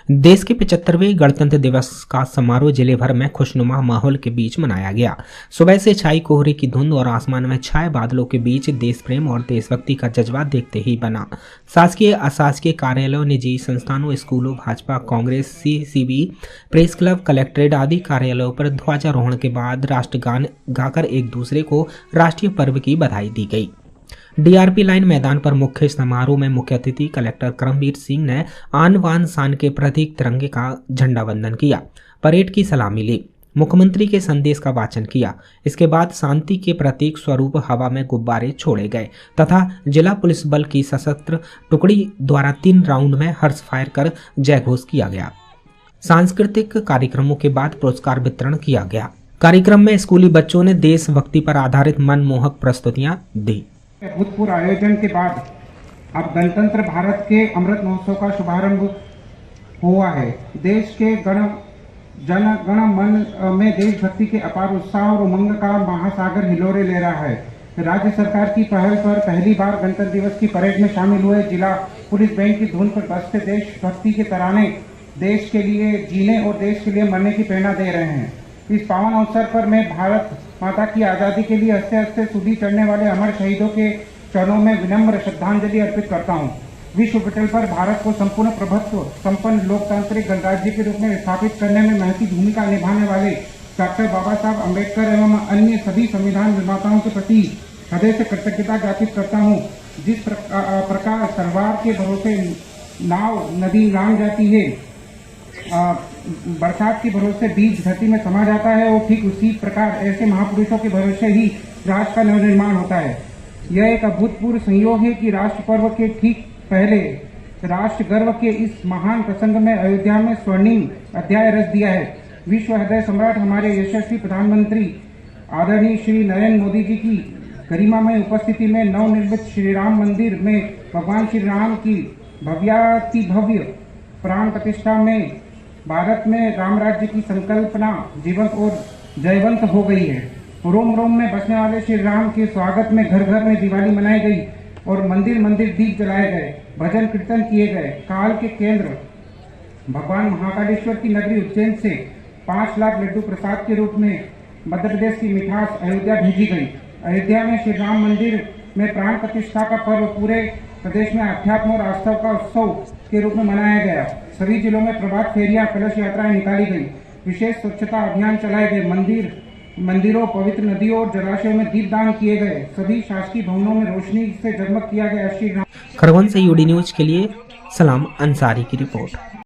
देश के 75वें गणतंत्र दिवस का समारोह जिले भर में खुशनुमा माहौल के बीच मनाया गया। सुबह से छाई कोहरे की धुंध और आसमान में छाए बादलों के बीच देश प्रेम और देशभक्ति का जज्बा देखते ही बना। शासकीय अशासकीय कार्यालयों, निजी संस्थानों, स्कूलों, Bhajpa, Congress, CCB, press club, collectorate आदि कार्यालयों पर ध्वजारोहण के बाद राष्ट्रगान गाकर एक दूसरे को राष्ट्रीय पर्व की बधाई दी गई। डीआरपी लाइन मैदान पर मुख्य समारोह में मुख्य अतिथि कलेक्टर करमवीर सिंह ने आन बान शान के प्रतीक तिरंगे का झंडा वंदन किया, परेड की सलामी ली, मुख्यमंत्री के संदेश का वाचन किया। इसके बाद शांति के प्रतीक स्वरूप हवा में गुब्बारे छोड़े गए तथा जिला पुलिस बल की सशस्त्र टुकड़ी द्वारा 3 राउंड में हर्ष फायर कर जय घोष किया गया। सांस्कृतिक कार्यक्रमों के बाद पुरस्कार वितरण किया गया। कार्यक्रम में स्कूली बच्चों ने देशभक्ति पर आधारित मनमोहक प्रस्तुतियां दी। अभूतपूर्व आयोजन के बाद अब गणतंत्र भारत के अमृत महोत्सव का शुभारंभ हुआ है। देश के जन गण मन में देशभक्ति के अपार उत्साह और उमंग का महासागर हिलोरे ले रहा है। राज्य सरकार की पहल पर पहली बार गणतंत्र दिवस की परेड में शामिल हुए जिला पुलिस बैंड की धुन पर बजते देशभक्ति के तराने देश के लिए जीने और देश के लिए मरने की प्रेरणा दे रहे हैं। इस पावन अवसर पर मैं भारत माता की आज़ादी के लिए हंसते हंसते सूली चढ़ने वाले अमर शहीदों के चरणों में विनम्र श्रद्धांजलि अर्पित करता हूं। विश्व पटल पर भारत को संपूर्ण प्रभुत्व संपन्न लोकतांत्रिक गणराज्य के रूप में स्थापित करने में महती भूमिका निभाने वाले डॉक्टर बाबा साहब अम्बेडकर एवं अन्य सभी संविधान निर्माताओं के प्रति हृदय से कृतज्ञता ज्ञापित करता हूँ। जिस प्रकार सरवार के भरोसे नाव नदी राम जाती है, बरसात के भरोसे बीज धरती में समा जाता है, और ठीक उसी प्रकार ऐसे महापुरुषों के भरोसे ही राष्ट्र का नवनिर्माण होता है। यह एक अभूतपूर्व संयोग है कि राष्ट्र पर्व के ठीक पहले राष्ट्र गर्व के इस महान प्रसंग में अयोध्या में स्वर्णिम अध्याय रच दिया है। विश्व हृदय सम्राट हमारे यशस्वी प्रधानमंत्री आदरणीय श्री नरेंद्र मोदी जी की गरिमा में उपस्थिति में नवनिर्मित श्री राम मंदिर में भगवान श्री राम की भव्यातिभव्य प्राण प्रतिष्ठा में भारत में राम राज्य की संकल्पना जीवंत और जयवंत हो गई है। रोम रोम में बसने वाले श्री राम के स्वागत में घर घर में दिवाली मनाई गई और मंदिर मंदिर दीप जलाए गए, भजन कीर्तन किए गए। काल के केंद्र भगवान महाकालेश्वर की नगरी उज्जैन से 5 लाख लड्डू प्रसाद के रूप में मध्य प्रदेश की मिठास अयोध्या भेजी गई। अयोध्या में श्री राम मंदिर में प्राण प्रतिष्ठा का पर्व पूरे प्रदेश में अध्यात्म और आस्था का उत्सव के रूप में मनाया गया। सभी जिलों में प्रभात फेरियां, कलश यात्राएं निकाली गई, विशेष स्वच्छता अभियान चलाए गए, मंदिरों, पवित्र नदियों और जलाशयों में दीपदान किए गए, सभी शासकीय भवनों में रोशनी से जगमग किया गया। श्री राम। खरगोन से यूडी न्यूज के लिए सलाम अंसारी की रिपोर्ट।